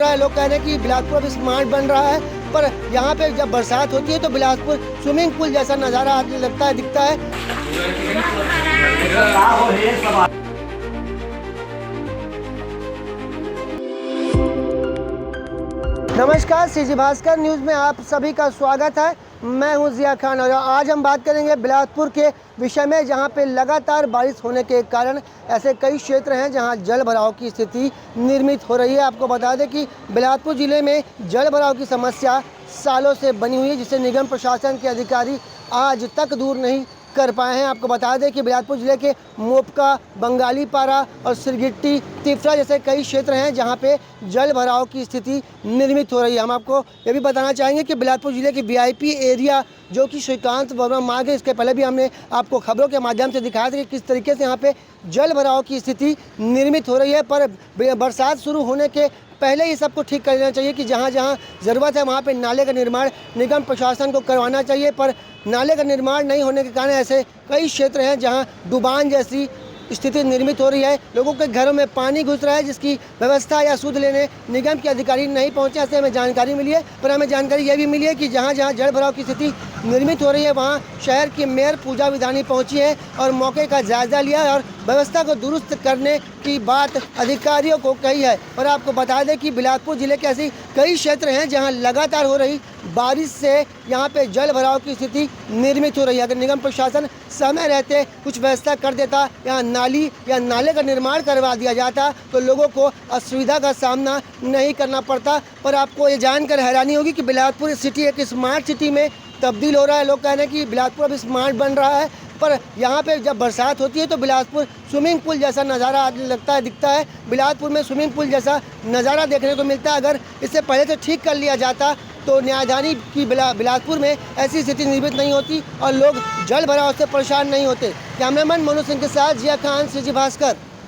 रहा है। लोग कह रहे हैं कि बिलासपुर अब स्मार्ट बन रहा है, पर यहाँ पे जब बरसात होती है तो बिलासपुर स्विमिंग पूल जैसा नज़ारा आने लगता है, दिखता है। नमस्कार, सीजी भास्कर न्यूज़ में आप सभी का स्वागत है। मैं हूं जिया खान और आज हम बात करेंगे बिलासपुर के विषय में, जहां पे लगातार बारिश होने के कारण ऐसे कई क्षेत्र हैं जहां जल भराव की स्थिति निर्मित हो रही है। आपको बता दें कि बिलासपुर ज़िले में जल भराव की समस्या सालों से बनी हुई है, जिसे निगम प्रशासन के अधिकारी आज तक दूर नहीं कर पाए हैं। आपको बता दें कि बिलासपुर ज़िले के मोपका, बंगाली पारा और सिरगिट्टी, तिफरा जैसे कई क्षेत्र हैं जहां पे जल भराव की स्थिति निर्मित हो रही है। हम आपको ये भी बताना चाहेंगे कि बिलासपुर ज़िले की वीआईपी एरिया जो कि श्रीकांत वर्मा मार्ग है, इसके पहले भी हमने आपको खबरों के माध्यम से दिखाया था कि किस तरीके से यहाँ पे जल भराव की स्थिति निर्मित हो रही है। पर बरसात शुरू होने के पहले ही सबको ठीक कर लेना चाहिए कि जहाँ जहाँ ज़रूरत है वहाँ पे नाले का निर्माण निगम प्रशासन को करवाना चाहिए। पर नाले का निर्माण नहीं होने के कारण ऐसे कई क्षेत्र हैं जहाँ डुबान जैसी स्थिति निर्मित हो रही है। लोगों के घरों में पानी घुस रहा है, जिसकी व्यवस्था या सुध लेने निगम के अधिकारी नहीं पहुंचे, ऐसे हमें जानकारी मिली है। पर हमें जानकारी यह भी मिली है कि जहां जहां जल भराव की स्थिति निर्मित हो रही है वहां शहर की मेयर पूजा विधानी पहुंची है और मौके का जायजा लिया और व्यवस्था को दुरुस्त करने की बात अधिकारियों को कही है। और आपको बता दें कि बिलासपुर ज़िले के ऐसे कई क्षेत्र हैं जहाँ लगातार हो रही बारिश से यहाँ पे जल भराव की स्थिति निर्मित हो रही है। अगर निगम प्रशासन समय रहते कुछ व्यवस्था कर देता, यहाँ नाली या नाले का निर्माण करवा दिया जाता, तो लोगों को असुविधा का सामना नहीं करना पड़ता। पर आपको ये जानकर हैरानी होगी कि बिलासपुर सिटी एक स्मार्ट सिटी में तब्दील हो रहा है। लोग कह रहे हैं कि बिलासपुर अब स्मार्ट बन रहा है, पर यहाँ पे जब बरसात होती है तो बिलासपुर स्विमिंग पूल जैसा नज़ारा आने लगता है, दिखता है। बिलासपुर में स्विमिंग पूल जैसा नज़ारा देखने को मिलता है। अगर इससे पहले से ठीक कर लिया जाता तो न्यायधानी की बिलासपुर में ऐसी स्थिति निर्मित नहीं होती और लोग जल भराव से परेशान नहीं होते। कैमरामैन मनोज सिंह के साथ जिया खान, सीजी भास्कर।